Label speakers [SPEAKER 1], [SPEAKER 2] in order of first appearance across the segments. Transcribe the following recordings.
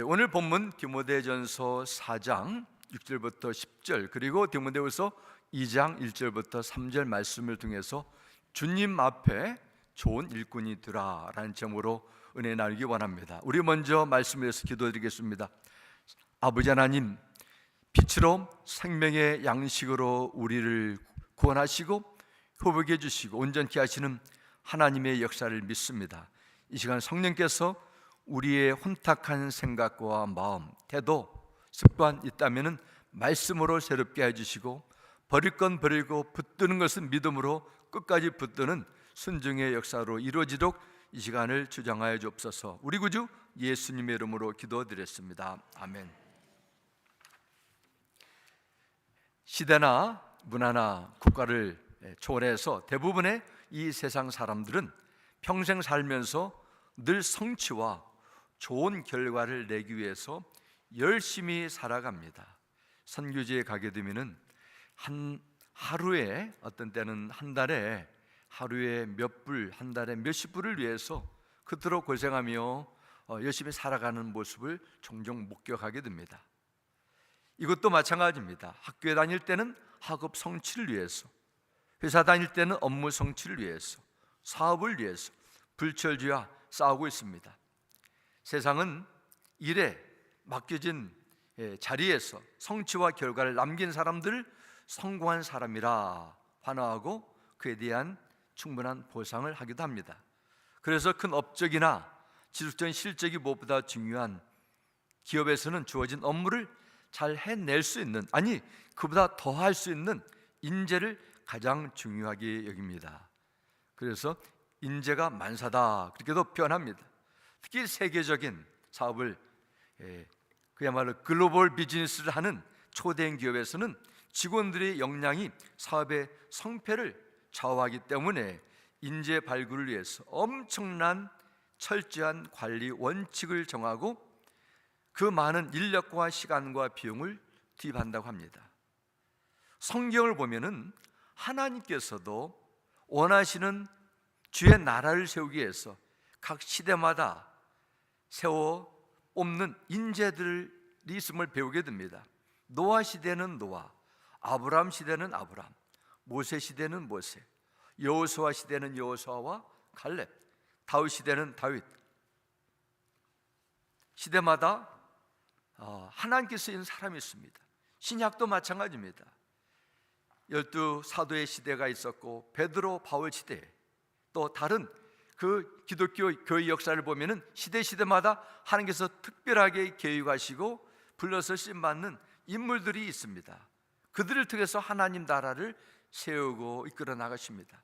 [SPEAKER 1] 오늘 본문 디모데전서 4장 6절부터 10절 그리고 디모데후서 2장 1절부터 3절 말씀을 통해서 주님 앞에 좋은 일꾼이 되라 라는 제목으로 은혜 나누기 원합니다. 우리 먼저 말씀을 위해서 기도드리겠습니다. 아버지 하나님, 빛으로 생명의 양식으로 우리를 구원하시고 회복해 주시고 온전케 하시는 하나님의 역사를 믿습니다. 이 시간 성령께서 우리의 혼탁한 생각과 마음, 태도, 습관 있다면 말씀으로 새롭게 해주시고 버릴 건 버리고 붙드는 것은 믿음으로 끝까지 붙드는 순종의 역사로 이루어지도록 이 시간을 주장하여 주옵소서. 우리 구주 예수님의 이름으로 기도드렸습니다. 아멘. 시대나 문화나 국가를 초월해서 대부분의 이 세상 사람들은 평생 살면서 늘 성취와 좋은 결과를 내기 위해서 열심히 살아갑니다. 선교지에 가게 되면은 하루에, 어떤 때는 한 달에 하루에 몇 불, 한 달에 몇십 불을 위해서 그토록 고생하며 열심히 살아가는 모습을 종종 목격하게 됩니다. 이것도 마찬가지입니다. 학교에 다닐 때는 학업 성취를 위해서, 회사 다닐 때는 업무 성취를 위해서, 사업을 위해서 불철주야 싸우고 있습니다. 세상은 일에 맡겨진 자리에서 성취와 결과를 남긴 사람들을 성공한 사람이라 환호하고 그에 대한 충분한 보상을 하기도 합니다. 그래서 큰 업적이나 지속적인 실적이 무엇보다 중요한 기업에서는 주어진 업무를 잘 해낼 수 있는, 아니 그보다 더 할 수 있는 인재를 가장 중요하게 여깁니다. 그래서 인재가 만사다 그렇게도 표현합니다. 특히 세계적인 사업을 그야말로 글로벌 비즈니스를 하는 초대형 기업에서는 직원들의 역량이 사업의 성패를 좌우하기 때문에 인재 발굴을 위해서 엄청난 철저한 관리 원칙을 정하고 그 많은 인력과 시간과 비용을 투입한다고 합니다. 성경을 보면은 하나님께서도 원하시는 주의 나라를 세우기 위해서 각 시대마다 세워 뽑는 인재들이 있음을 배우게 됩니다. 노아 시대는 노아, 아브라함 시대는 아브라함, 모세 시대는 모세, 여호수아 시대는 여호수아와 갈렙, 다윗 시대는 다윗. 시대마다 하나님께서 쓰인 사람이 있습니다. 신약도 마찬가지입니다. 12 사도의 시대가 있었고 베드로 바울 시대, 또 다른 그 기독교 교회 역사를 보면은 시대마다 하나님께서 특별하게 계획하시고 불러서 쓰임받는 인물들이 있습니다. 그들을 통해서 하나님 나라를 세우고 이끌어 나가십니다.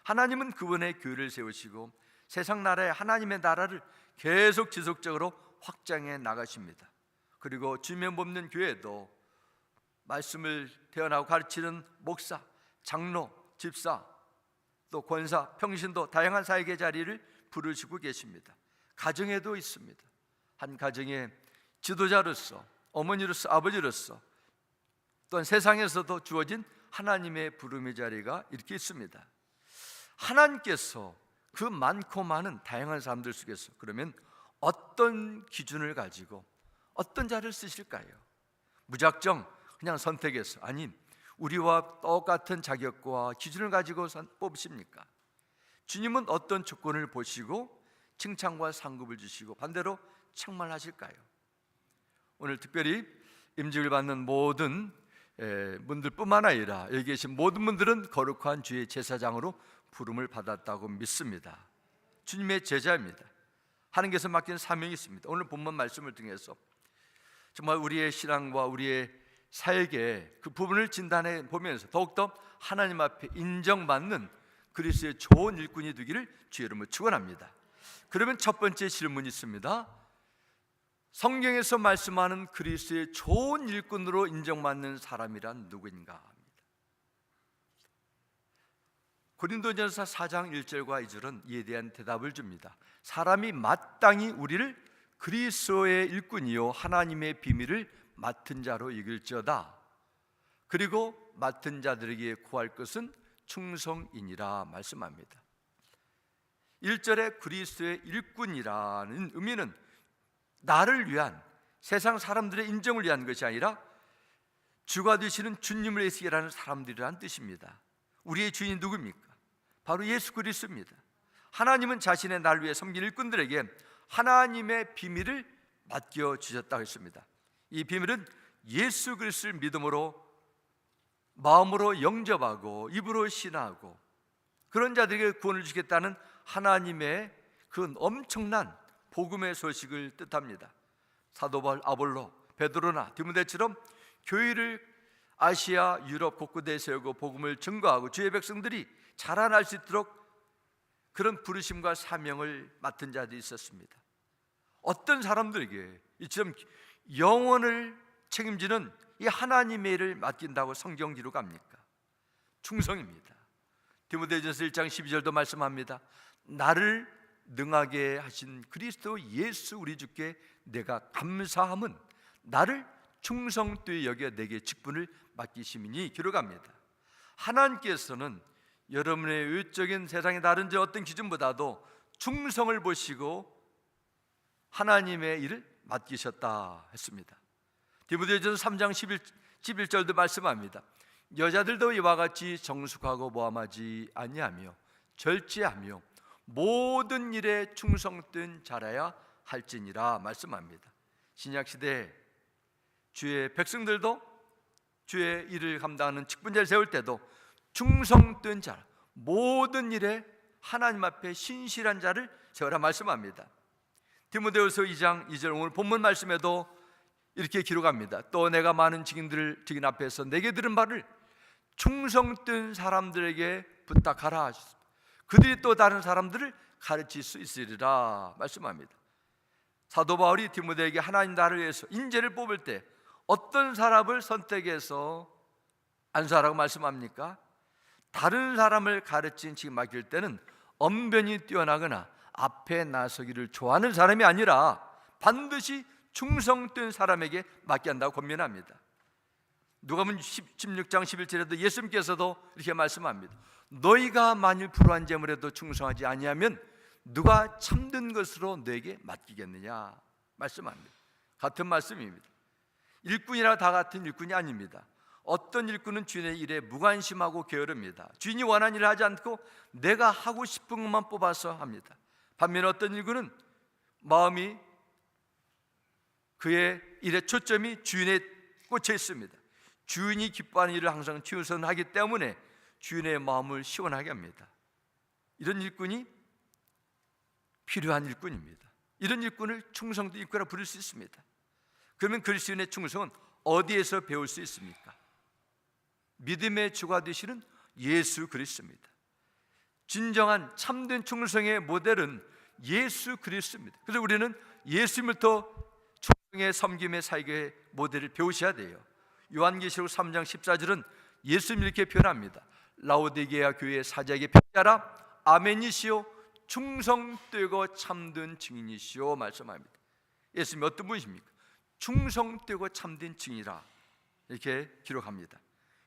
[SPEAKER 1] 하나님은 그분의 교회를 세우시고 세상 나라에 하나님의 나라를 계속 지속적으로 확장해 나가십니다. 그리고 주님 뽑는 교회도 말씀을 태어나고 가르치는 목사, 장로, 집사, 또 권사, 평신도 다양한 사역의 자리를 부르시고 계십니다. 가정에도 있습니다. 한 가정의 지도자로서, 어머니로서, 아버지로서, 또한 세상에서도 주어진 하나님의 부름의 자리가 이렇게 있습니다. 하나님께서 그 많고 많은 다양한 사람들 속에서 그러면 어떤 기준을 가지고 어떤 자를 쓰실까요? 무작정 그냥 선택해서, 아니 우리와 똑같은 자격과 기준을 가지고 뽑으십니까? 주님은 어떤 조건을 보시고 칭찬과 상급을 주시고 반대로 책망하실까요? 오늘 특별히 임직을 받는 모든 분들뿐만 아니라 여기 계신 모든 분들은 거룩한 주의 제사장으로 부름을 받았다고 믿습니다. 주님의 제자입니다. 하나님께서 맡긴 사명이 있습니다. 오늘 본문 말씀을 통해서 정말 우리의 신앙과 우리의 사역의 그 부분을 진단해 보면서 더욱더 하나님 앞에 인정받는 그리스도의 좋은 일꾼이 되기를 주의 이름으로 축원합니다. 그러면 첫 번째 질문이 있습니다. 성경에서 말씀하는 그리스도의 좋은 일꾼으로 인정받는 사람이란 누구인가 합니다. 고린도전서 4장 1절과 2절은 이에 대한 대답을 줍니다. 사람이 마땅히 우리를 그리스도의 일꾼이요 하나님의 비밀을 맡은 자로 여길지어다. 그리고 맡은 자들에게 구할 것은 충성이니라 말씀합니다. 1절에 그리스도의 일꾼이라는 의미는 나를 위한 세상 사람들의 인정을 위한 것이 아니라 주가 되시는 주님을 의식하는 사람들이라는 뜻입니다. 우리의 주인이 누굽니까? 바로 예수 그리스도입니다. 하나님은 자신의 날 위해 섬긴 일꾼들에게 하나님의 비밀을 맡겨주셨다고 했습니다. 이 비밀은 예수 그리스도를 믿음으로 마음으로 영접하고 입으로 신하고 그런 자들에게 구원을 주겠다는 하나님의 그 엄청난 복음의 소식을 뜻합니다. 사도 바울, 아볼로, 베드로나 디모데처럼 교회를 아시아, 유럽 곳곳에 세우고 복음을 증거하고 주의 백성들이 자라날 수 있도록 그런 부르심과 사명을 맡은 자들이 있었습니다. 어떤 사람들에게 이처럼 영혼을 책임지는 이 하나님의 일을 맡긴다고 성경 기록합니까? 충성입니다. 디모데전서 1장 12절도 말씀합니다. 나를 능하게 하신 그리스도 예수 우리 주께 내가 감사함은 나를 충성되이 여겨 내게 직분을 맡기심이니 기록합니다. 하나님께서는 여러분의 외적인 세상의 다른 어떤 기준보다도 충성을 보시고 하나님의 일을 맡기셨다 했습니다. 디모데전서 3장 11절도 말씀합니다. 여자들도 이와 같이 정숙하고 모함하지 아니하며 절제하며 모든 일에 충성된 자라야 할지니라 말씀합니다. 신약시대 주의 백성들도 주의 일을 감당하는 직분자를 세울 때도 충성된 자, 모든 일에 하나님 앞에 신실한 자를 세우라 말씀합니다. 디모데후서 2장 2절 오늘 본문 말씀에도 이렇게 기록합니다. 또 내가 많은 증인 앞에서 내게 들은 바를 충성된 사람들에게 부탁하라. 그들이 또 다른 사람들을 가르칠 수 있으리라 말씀합니다. 사도 바울이 디모데에게 하나님 나라를 위해서 인재를 뽑을 때 어떤 사람을 선택해서 안수하라고 말씀합니까? 다른 사람을 가르친 지 맡길 때는 언변이 뛰어나거나 앞에 나서기를 좋아하는 사람이 아니라 반드시 충성된 사람에게 맡게 한다고 권면합니다. 누가복음 16장 11절에도 예수님께서도 이렇게 말씀합니다. 너희가 만일 불우한 재물에도 충성하지 아니하면 누가 참된 것으로 너에게 맡기겠느냐 말씀합니다. 같은 말씀입니다. 일꾼이라 다 같은 일꾼이 아닙니다. 어떤 일꾼은 주인의 일에 무관심하고 게으릅니다. 주인이 원하는 일을 하지 않고 내가 하고 싶은 것만 뽑아서 합니다. 반면에 어떤 일꾼은 마음이 그의 일의 초점이 주인에 꽂혀 있습니다. 주인이 기뻐하는 일을 항상 최우선하기 때문에 주인의 마음을 시원하게 합니다. 이런 일꾼이 필요한 일꾼입니다. 이런 일꾼을 충성된 일꾼이라 부를 수 있습니다. 그러면 그리스도인의 충성은 어디에서 배울 수 있습니까? 믿음의 주가 되시는 예수 그리스도입니다. 진정한 참된 충성의 모델은 예수 그리스도입니다. 그래서 우리는 예수님부터 충성의 섬김의 사역의 모델을 배우셔야 돼요. 요한계시록 3장 14절은 예수님이 이렇게 표현합니다. 라오디게아 교회의 사자에게 편지하라. 아멘이시오 충성되고 참된 증인이시오 말씀합니다. 예수님이 어떤 분이십니까? 충성되고 참된 증인이라 이렇게 기록합니다.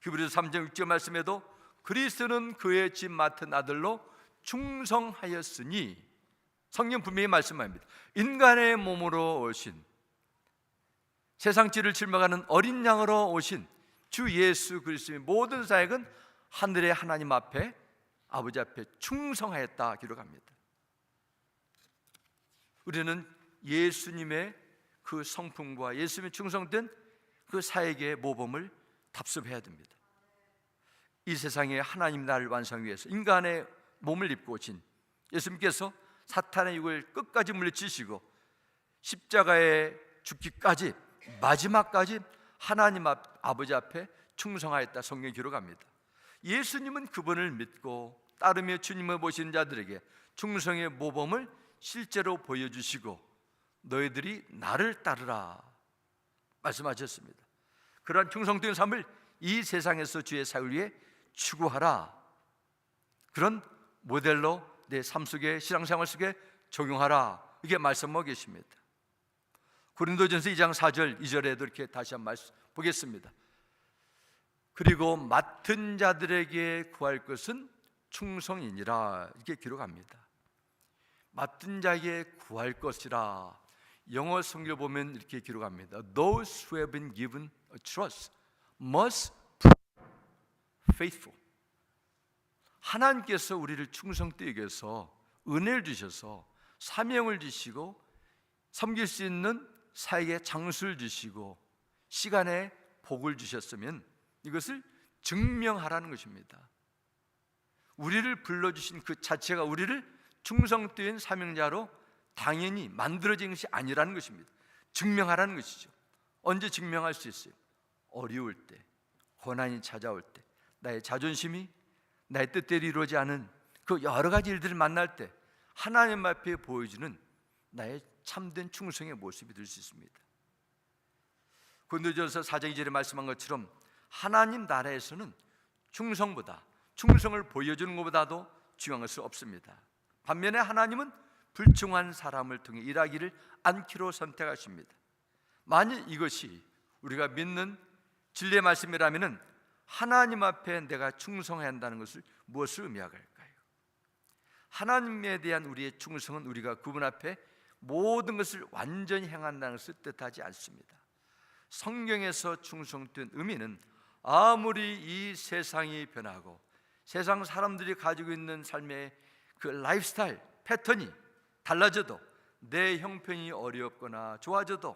[SPEAKER 1] 히브리서 3장 6절 말씀에도 그리스도는 그의 집 맡은 아들로 충성하였으니 성경 분명히 말씀합니다. 인간의 몸으로 오신 세상 죄를 짊어가는 어린 양으로 오신 주 예수 그리스도의 모든 사역은 하늘의 하나님 앞에 아버지 앞에 충성하였다 기록합니다. 우리는 예수님의 그 성품과 예수님의 충성된 그 사역의 모범을 답습해야 됩니다. 이 세상에 하나님 나라를 완성하기 위해서 인간의 몸을 입고 오신 예수님께서 사탄의 육을 끝까지 물리치시고 십자가에 죽기까지 마지막까지 하나님 아버지 앞에 충성하였다 성경에 기록합니다. 예수님은 그분을 믿고 따르며 주님을 모시는 자들에게 충성의 모범을 실제로 보여주시고 너희들이 나를 따르라 말씀하셨습니다. 그러한 충성된 삶을 이 세상에서 주의 사역을 위해 추구하라. 그런 모델로 내 삶 속에 신앙생활 속에 적용하라. 이게 말씀하고 계십니다. 고린도전서 2장 4절 2절에도 이렇게 다시 한번 말씀 보겠습니다. 그리고 맡은 자들에게 구할 것은 충성이니라 이렇게 기록합니다. 맡은 자에게 구할 것이라. 영어 성경 보면 이렇게 기록합니다. Those who have been given a trust must prove faithful. 하나님께서 우리를 충성되게 해서 은혜를 주셔서 사명을 주시고 섬길 수 있는 사역에 장수를 주시고 시간에 복을 주셨으면 이것을 증명하라는 것입니다. 우리를 불러주신 그 자체가 우리를 충성된 사명자로 당연히 만들어진 것이 아니라는 것입니다. 증명하라는 것이죠. 언제 증명할 수 있어요? 어려울 때, 고난이 찾아올 때, 나의 자존심이 나의 뜻대로 이루어지지 않은 그 여러 가지 일들을 만날 때 하나님 앞에 보여주는 나의 참된 충성의 모습이 될 수 있습니다. 고린도전서 4장 2절에 말씀한 것처럼 하나님 나라에서는 충성을 보여주는 것보다도 중요한 것은 없습니다. 반면에 하나님은 불충한 사람을 통해 일하기를 않기로 선택하십니다. 만일 이것이 우리가 믿는 진리의 말씀이라면 하나님 앞에 내가 충성해야 한다는 것을 무엇을 의미할까요? 하나님에 대한 우리의 충성은 우리가 그분 앞에 모든 것을 완전히 행한다는 것을 뜻하지 않습니다. 성경에서 충성된 의미는 아무리 이 세상이 변하고 세상 사람들이 가지고 있는 삶의 그 라이프스타일 패턴이 달라져도 내 형편이 어렵거나 좋아져도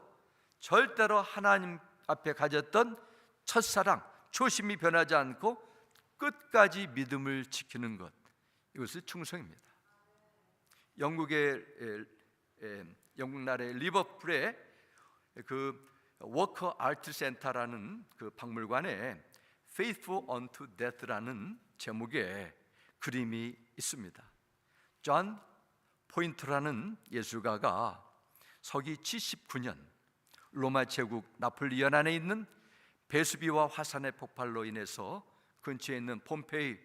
[SPEAKER 1] 절대로 하나님 앞에 가졌던 첫사랑, 초심이 변하지 않고 끝까지 믿음을 지키는 것, 이것이 충성입니다. 영국 나라의 리버풀의 그 워커 아트 센터라는 그 박물관에 Faithful unto Death라는 제목의 그림이 있습니다. 존 포인트라는 예술가가 서기 79년 로마 제국 나폴리언 안에 있는 베수비와 화산의 폭발로 인해서 근처에 있는 폼페이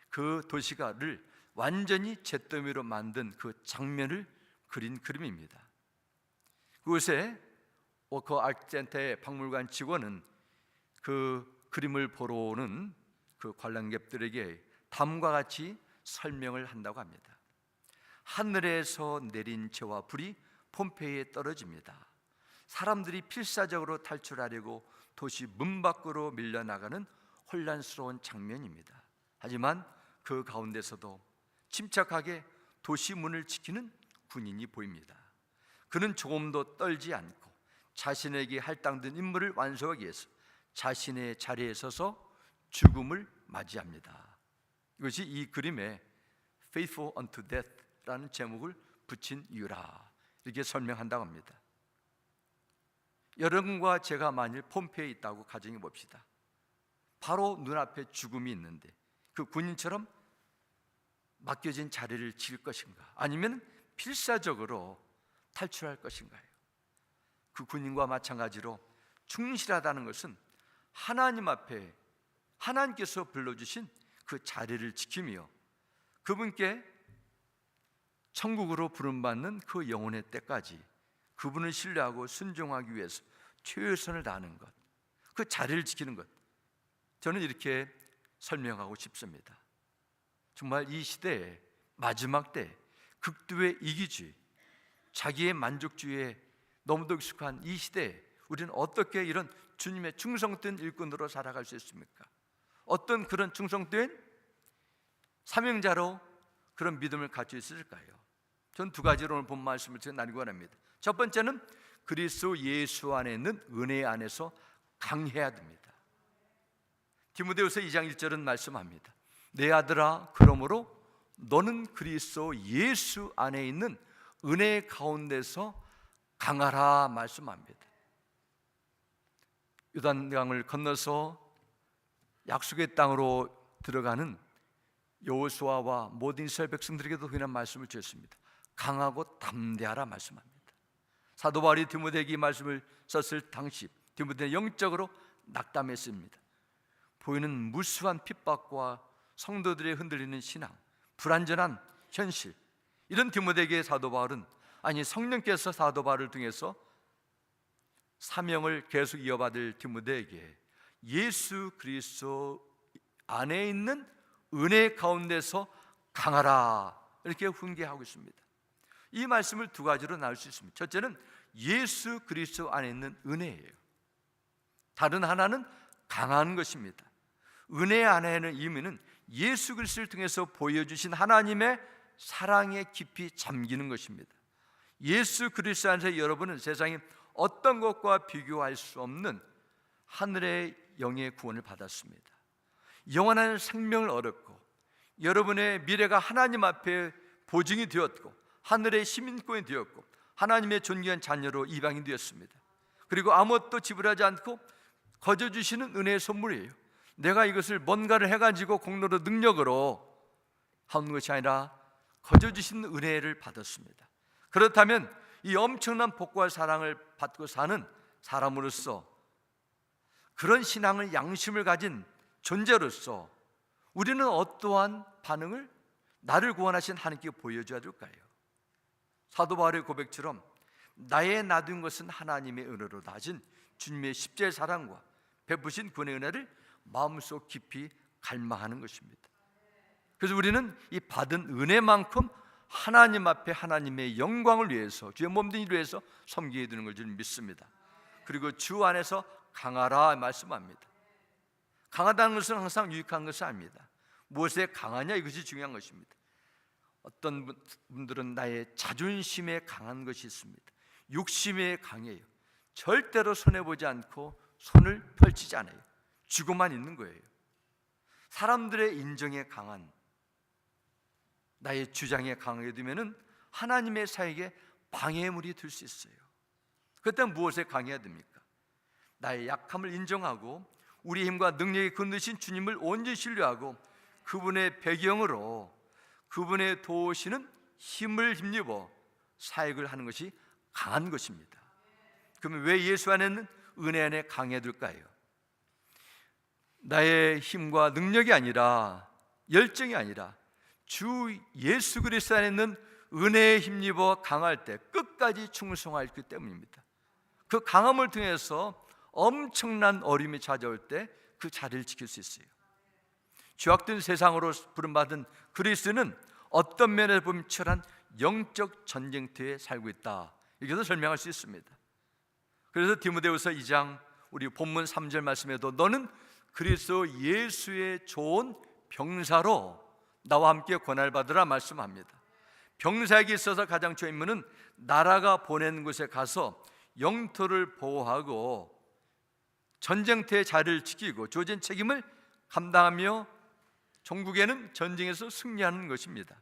[SPEAKER 1] 그 도시가를 완전히 잿더미로 만든 그 장면을 그린 그림입니다. 그곳에 워커 아트 센터의 박물관 직원은 그 그림을 보러 오는 그 관람객들에게 다음과 같이 설명을 한다고 합니다. 하늘에서 내린 재와 불이 폼페이에 떨어집니다. 사람들이 필사적으로 탈출하려고 도시 문 밖으로 밀려나가는 혼란스러운 장면입니다. 하지만 그 가운데서도 침착하게 도시 문을 지키는 군인이 보입니다. 그는 조금도 떨지 않고 자신에게 할당된 임무를 완수하기 위해서 자신의 자리에 서서 죽음을 맞이합니다. 이것이 이 그림에 Faithful unto Death라는 제목을 붙인 이유라, 이렇게 설명한다고 합니다. 여러분과 제가 만일 폼페이에 있다고 가정해 봅시다. 바로 눈앞에 죽음이 있는데 그 군인처럼 맡겨진 자리를 지킬 것인가, 아니면 필사적으로 탈출할 것인가요? 그 군인과 마찬가지로 충실하다는 것은 하나님 앞에 하나님께서 불러주신 그 자리를 지키며 그분께 천국으로 부름받는 그 영혼의 때까지 그분을 신뢰하고 순종하기 위해서 최선을 다하는 것, 그 자리를 지키는 것, 저는 이렇게 설명하고 싶습니다. 정말 이 시대의 마지막 때 극도의 이기주의, 자기의 만족주의에 너무도 익숙한 이 시대에 우리는 어떻게 이런 주님의 충성된 일꾼으로 살아갈 수 있습니까? 어떤 그런 충성된 사명자로 그런 믿음을 가지고 있을까요? 전 두 가지로 오늘 본 말씀을 제가 나누기 원합니다. 첫 번째는 그리스도 예수 안에 있는 은혜 안에서 강해야 됩니다. 디모데후서 2장 1절은 말씀합니다. 내 아들아, 그러므로 너는 그리스도 예수 안에 있는 은혜 가운데서 강하라 말씀합니다. 요단강을 건너서 약속의 땅으로 들어가는 여호수아와 모든 이스라엘 백성들에게도 이런 말씀을 주셨습니다. 강하고 담대하라 말씀합니다. 사도 바울이 디모데에게 이 말씀을 썼을 당시 디모데는 영적으로 낙담했습니다. 보이는 무수한 핍박과 성도들의 흔들리는 신앙, 불완전한 현실, 이런 디모데에게 사도 바울은, 아니 성령께서 사도 바울을 통해서 사명을 계속 이어받을 디모데에게 예수 그리스도 안에 있는 은혜 가운데서 강하라, 이렇게 훈계하고 있습니다. 이 말씀을 두 가지로 나눌 수 있습니다. 첫째는 예수 그리스도 안에 있는 은혜예요. 다른 하나는 강한 것입니다. 은혜 안에는 의미는 예수 그리스도를 통해서 보여주신 하나님의 사랑에 깊이 잠기는 것입니다. 예수 그리스도 안에서 여러분은 세상에 어떤 것과 비교할 수 없는 하늘의 영의 구원을 받았습니다. 영원한 생명을 얻었고 여러분의 미래가 하나님 앞에 보증이 되었고 하늘의 시민권이 되었고 하나님의 존귀한 자녀로 입양이 되었습니다. 그리고 아무것도 지불하지 않고 거저 주시는 은혜의 선물이에요. 내가 이것을 뭔가를 해가지고 공로로 능력으로 하는 것이 아니라 거저 주시는 은혜를 받았습니다. 그렇다면 이 엄청난 복과 사랑을 받고 사는 사람으로서, 그런 신앙을 양심을 가진 존재로서 우리는 어떠한 반응을 나를 구원하신 하나님께 보여줘야 될까요? 사도 바울의 고백처럼 나의 놔둔 것은 하나님의 은혜로 다진 주님의 십자의 사랑과 베푸신 구원의 은혜를 마음속 깊이 갈망하는 것입니다. 그래서 우리는 이 받은 은혜만큼 하나님 앞에 하나님의 영광을 위해서, 주의 몸된 일을 위해서 섬기게 되는 걸 저는 믿습니다. 그리고 주 안에서 강하라 말씀합니다. 강하다는 것은 항상 유익한 것이 아닙니다. 무엇에 강하냐, 이것이 중요한 것입니다. 어떤 분들은 나의 자존심에 강한 것이 있습니다. 욕심에 강해요. 절대로 손해보지 않고 손을 펼치지 않아요. 쥐고만 있는 거예요. 사람들의 인정에 강한, 나의 주장에 강하게 되면은 하나님의 사역에 방해물이 될 수 있어요. 그때 무엇에 강해야 됩니까? 나의 약함을 인정하고 우리 힘과 능력이 건드신 주님을 온전히 신뢰하고 그분의 배경으로 그분의 도우시는 힘을 힘입어 사역을 하는 것이 강한 것입니다. 그러면 왜 예수 안에는 은혜 안에 강해야 될까요? 나의 힘과 능력이 아니라, 열정이 아니라 주 예수 그리스도 안에 있는 은혜에 힘입어 강할 때 끝까지 충성하기 때문입니다. 그 강함을 통해서 엄청난 어려움이 찾아올 때 그 자리를 지킬 수 있어요. 죄악된 세상으로 부름받은 그리스도는 어떤 면에서 보면 치열한 영적 전쟁터에 살고 있다, 이것을 설명할 수 있습니다. 그래서 디모데후서 2장 우리 본문 3절 말씀에도 너는 그리스도 예수의 좋은 병사로 나와 함께 권한을 받으라 말씀합니다. 병사에게 있어서 가장 좋은 임무는 나라가 보낸 곳에 가서 영토를 보호하고 전쟁터의 자리를 지키고 주어진 책임을 감당하며 종국에는 전쟁에서 승리하는 것입니다.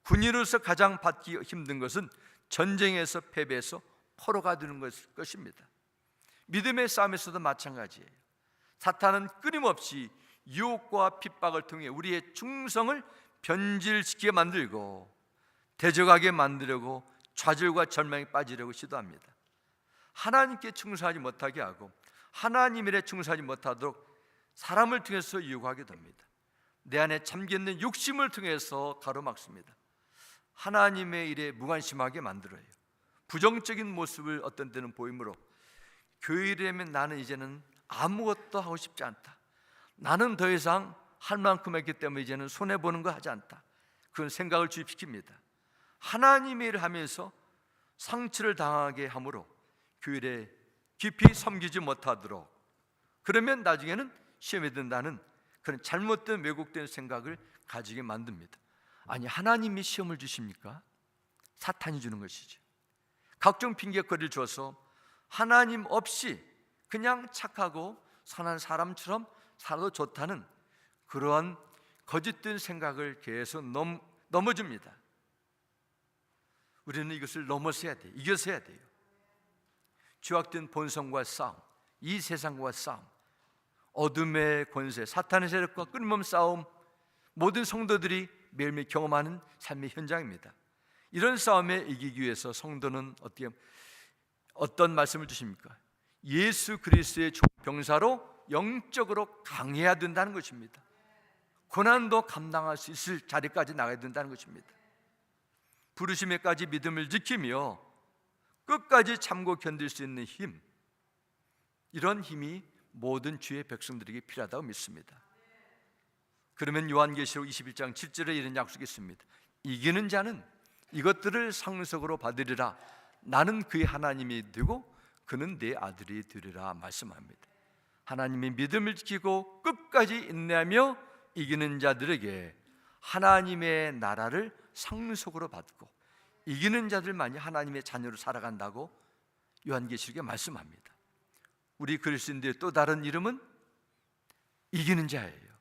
[SPEAKER 1] 군인으로서 가장 받기 힘든 것은 전쟁에서 패배해서 포로가 되는 것입니다. 믿음의 싸움에서도 마찬가지예요. 사탄은 끊임없이 유혹과 핍박을 통해 우리의 충성을 변질시키게 만들고 대적하게 만들려고 좌절과 절망에 빠지려고 시도합니다. 하나님께 충성하지 못하게 하고 하나님 일에 충성하지 못하도록 사람을 통해서 유혹하게 됩니다. 내 안에 잠겨있는 욕심을 통해서 가로막습니다. 하나님의 일에 무관심하게 만들어요. 부정적인 모습을 어떤 때는 보이므로 교회라면 나는 이제는 아무것도 하고 싶지 않다, 나는 더 이상 할 만큼 했기 때문에 이제는 손해보는 거 하지 않다, 그런 생각을 주입시킵니다. 하나님의 일을 하면서 상처를 당하게 함으로 교회에 깊이 섬기지 못하도록, 그러면 나중에는 시험에 든다는 그런 잘못된 왜곡된 생각을 가지게 만듭니다. 아니, 하나님이 시험을 주십니까? 사탄이 주는 것이죠. 각종 핑계거리를 줘서 하나님 없이 그냥 착하고 선한 사람처럼 살아도 좋다는 그러한 거짓된 생각을 계속 넘어줍니다. 우리는 이것을 넘어서야 돼요. 이겨서 해야 돼요. 죄악된 본성과 싸움, 이 세상과 싸움, 어둠의 권세, 사탄의 세력과 끊임없는 싸움, 모든 성도들이 매일매일 경험하는 삶의 현장입니다. 이런 싸움에 이기기 위해서 성도는 어떤 말씀을 주십니까? 예수 그리스도의 병사로 영적으로 강해야 된다는 것입니다. 고난도 감당할 수 있을 자리까지 나가야 된다는 것입니다. 부르심에까지 믿음을 지키며 끝까지 참고 견딜 수 있는 힘, 이런 힘이 모든 주의 백성들에게 필요하다고 믿습니다. 그러면 요한계시록 21장 7절에 이런 약속이 있습니다. 이기는 자는 이것들을 상속으로 받으리라. 나는 그의 하나님이 되고 그는 내 아들이 되리라 말씀합니다. 하나님의 믿음을 지키고 끝까지 인내하며 이기는 자들에게 하나님의 나라를 상속으로 받고 이기는 자들만이 하나님의 자녀로 살아간다고 요한계시록에 말씀합니다. 우리 그리스도인들의 또 다른 이름은 이기는 자예요.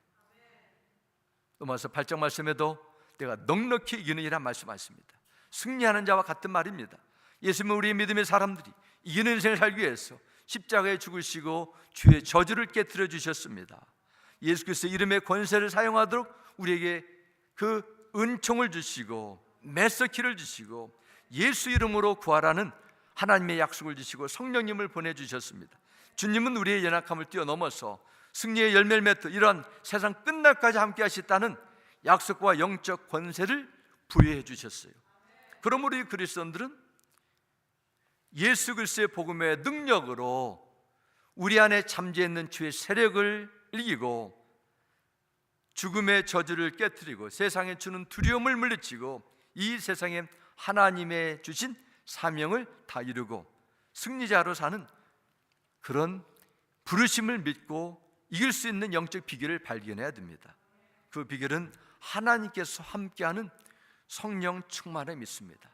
[SPEAKER 1] 로마서 8장 말씀에도 내가 넉넉히 이기는 이라 말씀하십니다. 승리하는 자와 같은 말입니다. 예수님은 우리의 믿음의 사람들이 이기는 인생을 살기 위해서 십자가에 죽으시고 주의 저주를 깨뜨려 주셨습니다. 예수 그리스도의 이름의 권세를 사용하도록 우리에게 그 은총을 주시고 메시키를 주시고 예수 이름으로 구하라는 하나님의 약속을 주시고 성령님을 보내주셨습니다. 주님은 우리의 연약함을 뛰어넘어서 승리의 열매를 맺듯 이러한 세상 끝날까지 함께 하시다는 약속과 영적 권세를 부여해 주셨어요. 그러므로 우리 그리스도인들은 예수 그리스도의 복음의 능력으로 우리 안에 잠재해 있는 주의 세력을 이기고 죽음의 저주를 깨뜨리고 세상에 주는 두려움을 물리치고 이 세상에 하나님의 주신 사명을 다 이루고 승리자로 사는 그런 부르심을 믿고 이길 수 있는 영적 비결을 발견해야 됩니다. 그 비결은 하나님께서 함께하는 성령 충만을 믿습니다.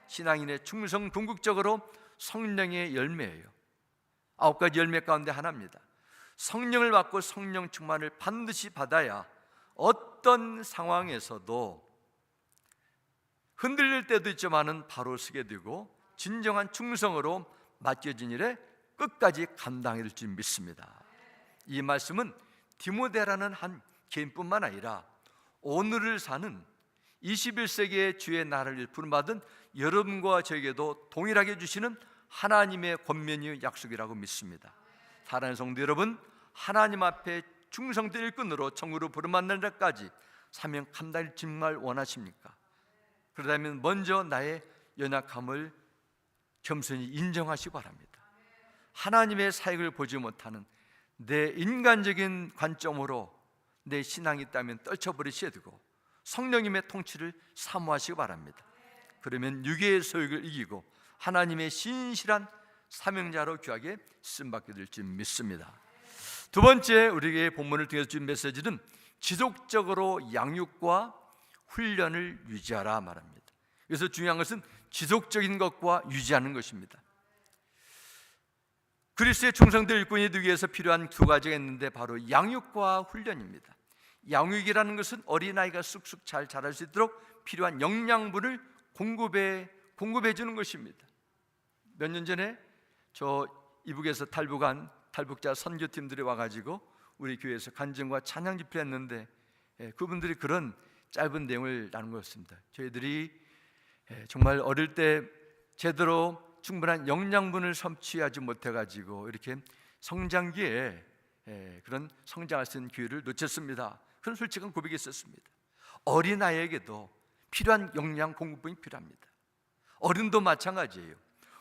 [SPEAKER 1] 신앙인의 충성 궁극적으로 성령의 열매예요. 9가지 열매 가운데 하나입니다. 성령을 받고 성령 충만을 반드시 받아야 어떤 상황에서도 흔들릴 때도 있지만은 바로 서게 되고 진정한 충성으로 맡겨진 일에 끝까지 감당해 줄 줄 믿습니다. 이 말씀은 디모데라는 한 개인뿐만 아니라 오늘을 사는 21세기의 주의 나라를 부름받은 여러분과 저에게도 동일하게 주시는 하나님의 권면의 약속이라고 믿습니다. 사랑하는 성도 여러분, 하나님 앞에 충성된 일꾼으로 천국으로 부름받는 날까지 사명 감당을 정말 원하십니까? 그러다면 먼저 나의 연약함을 겸손히 인정하시기 바랍니다. 하나님의 사역을 보지 못하는 내 인간적인 관점으로 내 신앙이 있다면 떨쳐버리셔야 되고 성령님의 통치를 사모하시기 바랍니다. 그러면 육의 소욕을 이기고 하나님의 신실한 사명자로 귀하게 쓰임받게 될 줄 믿습니다. 두 번째, 우리에게 본문을 통해서 준 메시지는 지속적으로 양육과 훈련을 유지하라 말합니다. 그래서 중요한 것은 지속적인 것과 유지하는 것입니다. 그리스도의 충성된 일꾼이 되기 위해서 필요한 두 가지가 있는데 바로 양육과 훈련입니다. 양육이라는 것은 어린아이가 쑥쑥 잘 자랄 수 있도록 필요한 영양분을 공급해 주는 것입니다. 몇 년 전에 저 이북에서 탈북한 탈북자 선교팀들이 와가지고 우리 교회에서 간증과 찬양 집회를 했는데 그분들이 그런 짧은 내용을 나눈 것같습니다. 저희들이 정말 어릴 때 제대로 충분한 영양분을 섭취하지 못해가지고 이렇게 성장기에 그런 성장할 수 있는 기회를 놓쳤습니다. 그런 솔직한 고백이 있었습니다. 어린아이에게도 필요한 영양 공급분이 필요합니다. 어른도 마찬가지예요.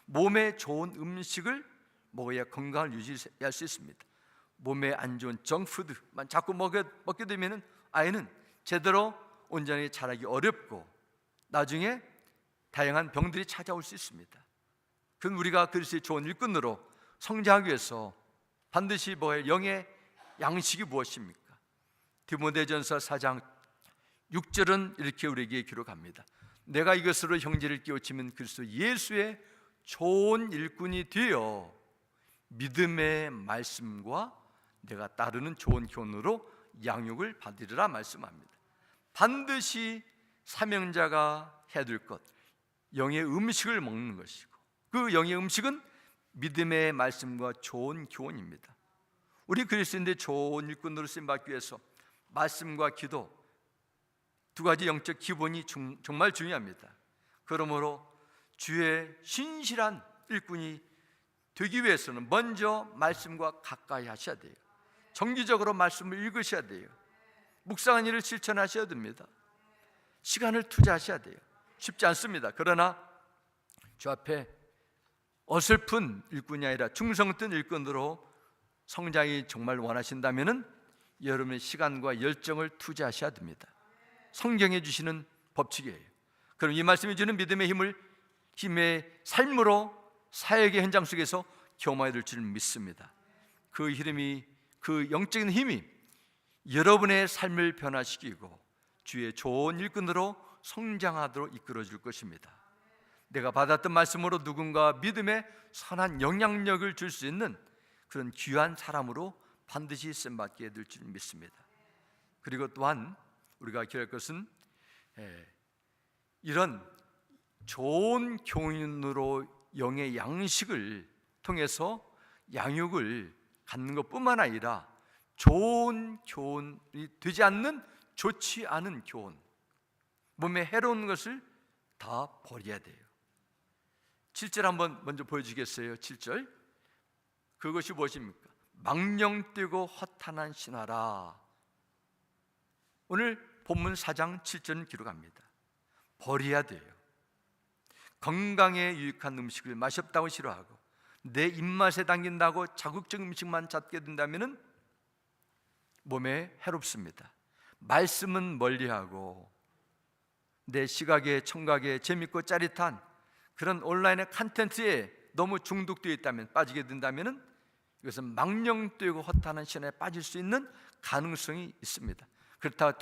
[SPEAKER 1] 몸에 좋은 음식을 먹어야 건강을 유지할 수 있습니다. 몸에 안 좋은 정푸드만 자꾸 먹게 되면 아이는 제대로 온전히 자라기 어렵고 나중에 다양한 병들이 찾아올 수 있습니다. 그럼 우리가 그리스도의 좋은 일꾼으로 성장하기 위해서 반드시 영의 양식이 무엇입니까? 디모데전서 4장 6절은 이렇게 우리에게 기록합니다. 내가 이것으로 형제를 깨우치면 그리스도 예수의 좋은 일꾼이 되어 믿음의 말씀과 내가 따르는 좋은 교훈으로 양육을 받으리라 말씀합니다. 반드시 사명자가 해야 될 것, 영의 음식을 먹는 것이고 그 영의 음식은 믿음의 말씀과 좋은 교훈입니다. 우리 그리스도인들의 좋은 일꾼으로 쓰임받기 위해서 말씀과 기도 두 가지 영적 기본이 정말 중요합니다. 그러므로 주의 신실한 일꾼이 되기 위해서는 먼저 말씀과 가까이 하셔야 돼요. 정기적으로 말씀을 읽으셔야 돼요. 묵상한 일을 실천하셔야 됩니다. 시간을 투자하셔야 돼요. 쉽지 않습니다. 그러나 주 앞에 어설픈 일꾼이 아니라 충성된 일꾼으로 성장이 정말 원하신다면 여러분의 시간과 열정을 투자하셔야 됩니다. 성경에 주시는 법칙이에요. 그럼 이 말씀이 주는 믿음의 힘을 힘의 삶으로 사역의 현장 속에서 경험하게 될 줄 믿습니다. 그 힘이, 그 영적인 힘이 여러분의 삶을 변화시키고 주의 좋은 일꾼으로 성장하도록 이끌어 줄 것입니다. 내가 받았던 말씀으로 누군가 믿음에 선한 영향력을 줄 수 있는 그런 귀한 사람으로 반드시 쓰임받게 될 줄 믿습니다. 그리고 또한 우리가 기억할 것은 이런 좋은 교훈으로 영의 양식을 통해서 양육을 갖는 것뿐만 아니라 좋은 교훈이 되지 않는 좋지 않은 교훈, 몸에 해로운 것을 다 버려야 돼요. 7절 한번 먼저 보여주겠어요. 7절, 그것이 무엇입니까? 망령되고 허탄한 신하라. 오늘 본문 4장 7절은 기록합니다. 버려야 돼요. 건강에 유익한 음식을 맛이 없다고 싫어하고 내 입맛에 당긴다고 자극적 음식만 찾게 된다면 몸에 해롭습니다. 말씀은 멀리하고 내 시각에 청각에 재밌고 짜릿한 그런 온라인의 컨텐츠에 너무 중독되어 있다면, 빠지게 된다면 이것은 망령되고 허탄한 신에 빠질 수 있는 가능성이 있습니다. 그렇다고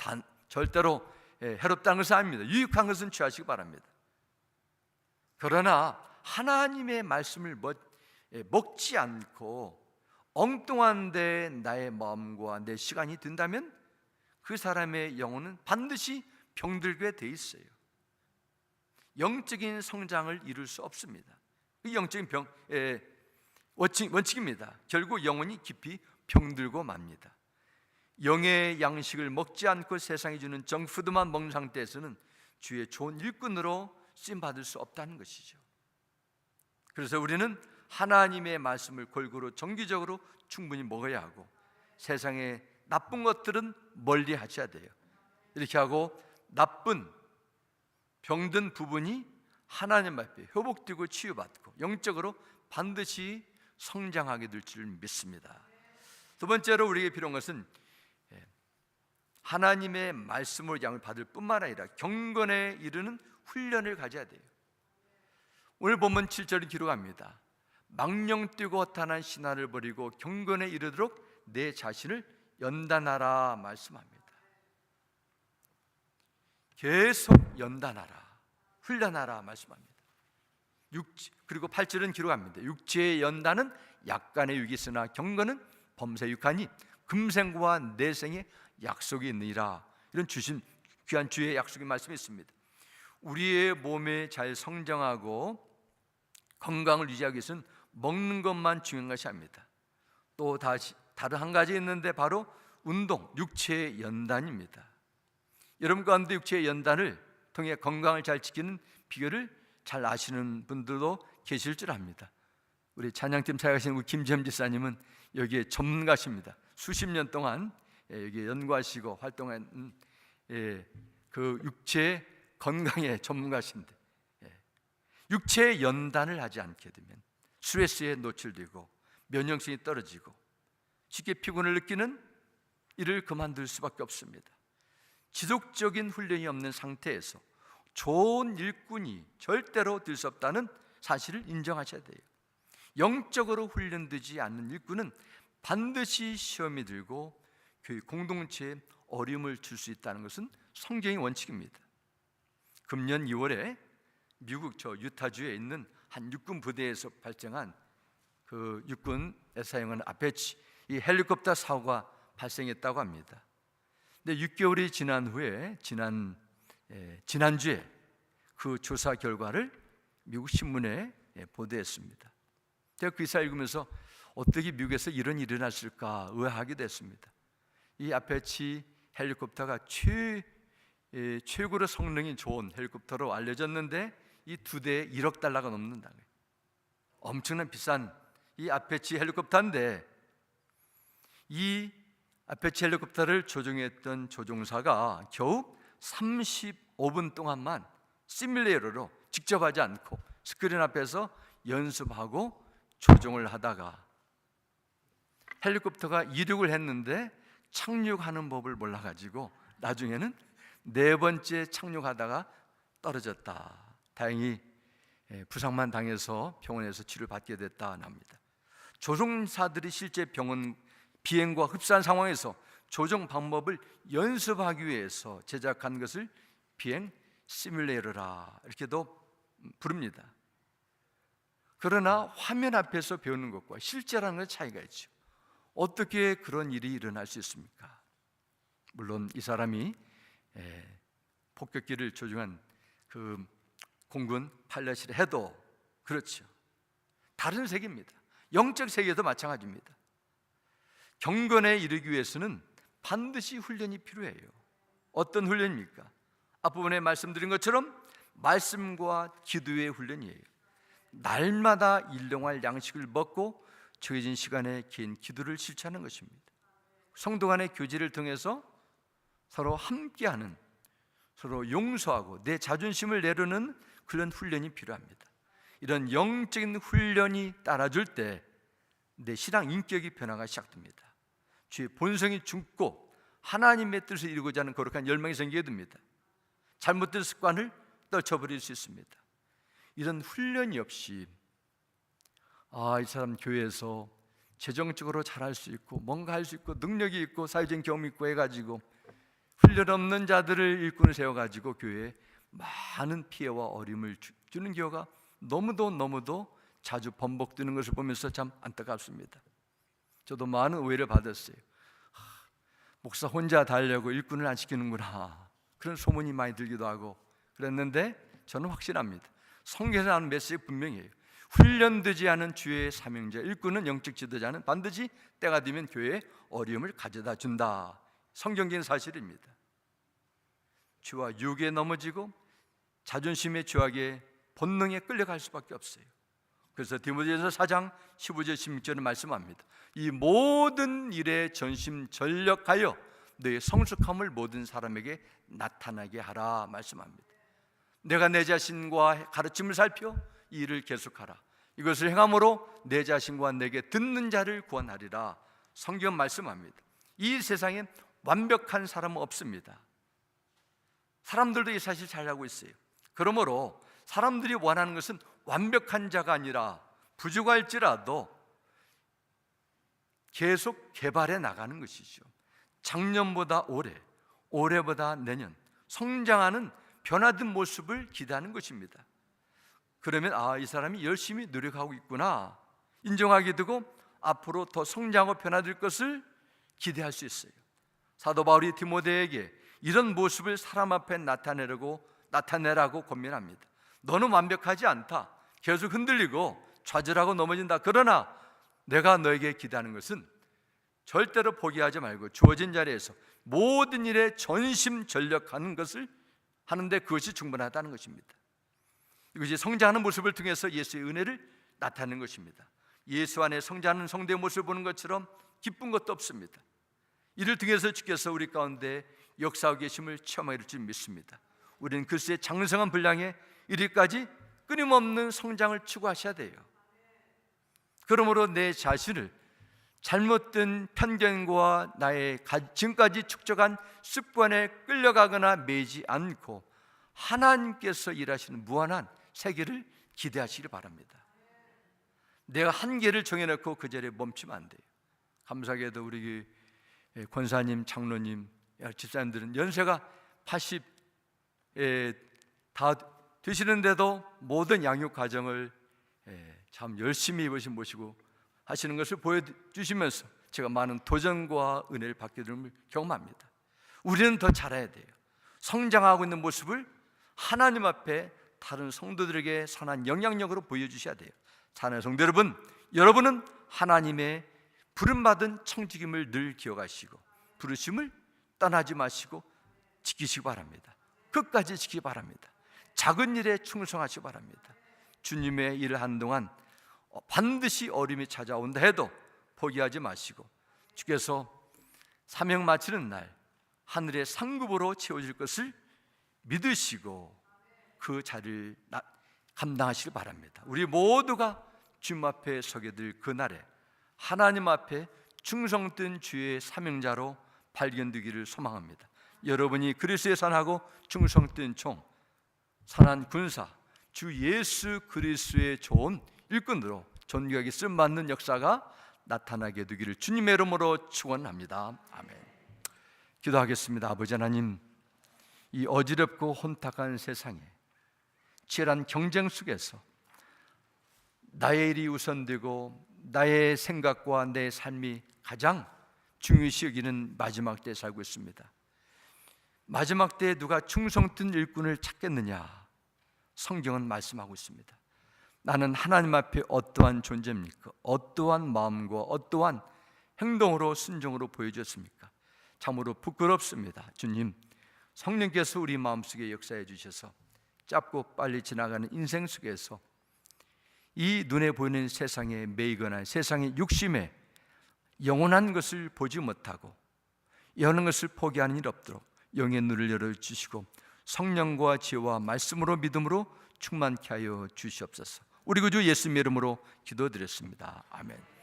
[SPEAKER 1] 절대로 해롭다는 것은 아닙니다. 유익한 것은 취하시기 바랍니다. 그러나 하나님의 말씀을 먹지 않고 엉뚱한 데 나의 마음과 내 시간이 든다면 그 사람의 영혼은 반드시 병들게 돼 있어요. 영적인 성장을 이룰 수 없습니다. 이 영적인 원칙입니다. 결국 영혼이 깊이 병들고 맙니다. 영의 양식을 먹지 않고 세상이 주는 정푸드만 먹는 상태에서는 주의 좋은 일꾼으로 쓰임받을 수 없다는 것이죠. 그래서 우리는 하나님의 말씀을 골고루 정기적으로 충분히 먹어야 하고 세상의 나쁜 것들은 멀리 하셔야 돼요. 이렇게 하고 나쁜 병든 부분이 하나님 앞에 회복되고 치유받고 영적으로 반드시 성장하게 될 줄 믿습니다. 두 번째로 우리에게 필요한 것은 하나님의 말씀으로 양을 받을 뿐만 아니라 경건에 이르는 훈련을 가져야 돼요. 오늘 본문 7절을 기록합니다. 망령되고 허탄한 신화를 버리고 경건에 이르도록 내 자신을 연단하라 말씀합니다. 계속 연단하라, 훈련하라 말씀합니다. 그리고 8절은 기록합니다. 육체의 연단은 약간의 육이 있으나 경건은 범사의 육하니 금생과 내생의 약속이 있느니라. 이런 주신 귀한 주의 약속의 말씀이 있습니다. 우리의 몸에 잘 성장하고 건강을 유지하기 위해서는 먹는 것만 중요한 것이 아닙니다. 또 다른 한 가지 있는데 바로 운동, 육체의 연단입니다. 여러분 가운데 육체의 연단을 통해 건강을 잘 지키는 비결을 잘 아시는 분들도 계실 줄 압니다. 우리 찬양팀 사역하시는 우리 김지현 지사님은 여기에 전문가십니다. 수십 년 동안 여기에 연구하시고 활동한 그 육체 건강의 전문가신데, 육체의 연단을 하지 않게 되면 스트레스에 노출되고 면역성이 떨어지고 쉽게 피곤을 느끼는 일을 그만둘 수밖에 없습니다. 지속적인 훈련이 없는 상태에서 좋은 일꾼이 절대로 될 수 없다는 사실을 인정하셔야 돼요. 영적으로 훈련되지 않는 일꾼은 반드시 시험이 들고 교회 공동체에 어려움을 줄 수 있다는 것은 성경의 원칙입니다. 금년 2월에 미국 유타주에 있는 한 육군 부대에서 발생한 그 육군에 사용하는 아페치 이 헬리콥터 사고가 발생했다고 합니다. 근데 6개월이 지난 후에 지난주에 그 조사 결과를 미국 신문에 보도했습니다. 제가 그 기사 읽으면서 어떻게 미국에서 이런 일이 일어났을까 의아하게 됐습니다. 이 아페치 헬리콥터가 최고로 성능이 좋은 헬리콥터로 알려졌는데 이 두 대에 1억 달러가 넘는다. 엄청난 비싼 이 아페치 헬리콥터인데 이 아페치 헬리콥터를 조종했던 조종사가 겨우 35분 동안만 시뮬레이터로 직접 하지 않고 스크린 앞에서 연습하고 조종을 하다가 헬리콥터가 이륙을 했는데 착륙하는 법을 몰라가지고 나중에는 4번째 착륙하다가 떨어졌다. 다행히 부상만 당해서 병원에서 치료를 받게 됐다 합니다. 조종사들이 실제 병원 비행과 흡사한 상황에서 조종 방법을 연습하기 위해서 제작한 것을 비행 시뮬레이터라 이렇게도 부릅니다. 그러나 화면 앞에서 배우는 것과 실제라는 것 차이가 있죠. 어떻게 그런 일이 일어날 수 있습니까? 물론 이 사람이 폭격기를 조종한 그 공군 파일럿이라 해도 그렇죠. 다른 세계입니다. 영적 세계도 마찬가지입니다. 경건에 이르기 위해서는 반드시 훈련이 필요해요. 어떤 훈련입니까? 앞부분에 말씀드린 것처럼 말씀과 기도의 훈련이에요. 날마다 일용할 양식을 먹고 정해진 시간에 긴 기도를 실천하는 것입니다. 성도 간의 교제를 통해서 서로 함께하는, 서로 용서하고 내 자존심을 내려놓는 그런 훈련이 필요합니다. 이런 영적인 훈련이 따라줄 때 내 신앙 인격이 변화가 시작됩니다. 주의 본성이 죽고 하나님의 뜻을 이루고자 하는 거룩한 열망이 생기게 됩니다. 잘못된 습관을 떨쳐버릴 수 있습니다. 이런 훈련이 없이 이 사람 교회에서 재정적으로 잘할 수 있고 뭔가 할 수 있고 능력이 있고 사회적인 경험이 있고 해가지고 훈련 없는 자들을 일꾼을 세워가지고 교회에 많은 피해와 어려움을 주는 경우가 너무도 자주 번복되는 것을 보면서 참 안타깝습니다. 저도 많은 오해를 받았어요. 목사 혼자 다 하려고 일꾼을 안 시키는구나, 그런 소문이 많이 들기도 하고 그랬는데 저는 확신합니다. 성경에서 나오는 메시지 분명해요. 훈련되지 않은 주의 사명자 일꾼은, 영적 지도자는 반드시 때가 되면 교회에 어려움을 가져다 준다. 성경적인 사실입니다. 주와 유혹에 넘어지고 자존심의 죄악에 본능에 끌려갈 수밖에 없어요. 그래서 디모데전서 4장 15절 16절을 말씀합니다. 이 모든 일에 전심전력하여 너의 성숙함을 모든 사람에게 나타나게 하라 말씀합니다. 내가 내 자신과 가르침을 살펴 이 일을 계속하라. 이것을 행함으로 내 자신과 내게 듣는 자를 구원하리라. 성경 말씀합니다. 이 세상엔 완벽한 사람은 없습니다. 사람들도 이 사실 잘 알고 있어요. 그러므로 사람들이 원하는 것은 완벽한 자가 아니라 부족할지라도 계속 개발해 나가는 것이죠. 작년보다 올해, 올해보다 내년 성장하는 변화된 모습을 기대하는 것입니다. 그러면 이 사람이 열심히 노력하고 있구나 인정하게 되고 앞으로 더 성장하고 변화될 것을 기대할 수 있어요. 사도 바울이 디모데에게 이런 모습을 사람 앞에 나타내라고 권면합니다. 너는 완벽하지 않다. 계속 흔들리고 좌절하고 넘어진다. 그러나 내가 너에게 기대하는 것은 절대로 포기하지 말고 주어진 자리에서 모든 일에 전심전력하는 것을 하는데 그것이 충분하다는 것입니다. 이것이 성장하는 모습을 통해서 예수의 은혜를 나타내는 것입니다. 예수 안에 성장하는 성도의 모습을 보는 것처럼 기쁜 것도 없습니다. 이를 통해서 주께서 우리 가운데 역사하고 계심을 체험하게 될 줄 믿습니다. 우리는 그리스도의 장성한 분량에 이르기까지 끊임없는 성장을 추구하셔야 돼요. 그러므로 내 자신을 잘못된 편견과 나의 지금까지 축적한 습관에 끌려가거나 매지 않고 하나님께서 일하시는 무한한 세계를 기대하시기 바랍니다. 내가 한계를 정해놓고 그 자리에 멈추면 안 돼요. 감사하게도 우리 권사님, 장로님, 집사님들은 연세가 80 다 되시는데도 모든 양육 과정을 참 열심히 모시고 하시는 것을 보여주시면서 제가 많은 도전과 은혜를 받게 됨을 경험합니다. 우리는 더 잘해야 돼요. 성장하고 있는 모습을 하나님 앞에 다른 성도들에게 선한 영향력으로 보여주셔야 돼요. 사랑하는 성도 여러분, 여러분은 하나님의 부름받은 청지김을 늘 기억하시고 부르심을 떠나지 마시고 지키시기 바랍니다. 끝까지 지키기 바랍니다. 작은 일에 충성하시기 바랍니다. 주님의 일을 하는 동안 반드시 어려움이 찾아온다 해도 포기하지 마시고 주께서 사명 마치는 날 하늘의 상급으로 채워질 것을 믿으시고 그 자리를 감당하시기 바랍니다. 우리 모두가 주님 앞에 서게 될 그날에 하나님 앞에 충성된 주의 사명자로 발견되기를 소망합니다. 여러분이 그리스도의 선하고 충성된 종, 선한 군사, 주 예수 그리스도의 좋은 일꾼으로 존귀하게 쓰임받는 역사가 나타나게 되기를 주님의 이름으로 축원합니다. 아멘. 기도하겠습니다. 아버지 하나님, 이 어지럽고 혼탁한 세상에 치열한 경쟁 속에서 나의 일이 우선되고 나의 생각과 내 삶이 가장 중요시 여기는 마지막 때에 살고 있습니다. 마지막 때에 누가 충성된 일꾼을 찾겠느냐? 성경은 말씀하고 있습니다. 나는 하나님 앞에 어떠한 존재입니까? 어떠한 마음과 어떠한 행동으로 순종으로 보여줬습니까? 참으로 부끄럽습니다. 주님, 성령께서 우리 마음속에 역사해 주셔서 짧고 빨리 지나가는 인생 속에서 이 눈에 보이는 세상에 매이거나 세상의 욕심에 영원한 것을 보지 못하고 여는 것을 포기하는 일 없도록 영의 눈을 열어주시고 성령과 지혜와 말씀으로 믿음으로 충만케 하여 주시옵소서. 우리 구주 예수님의 이름으로 기도드렸습니다. 아멘.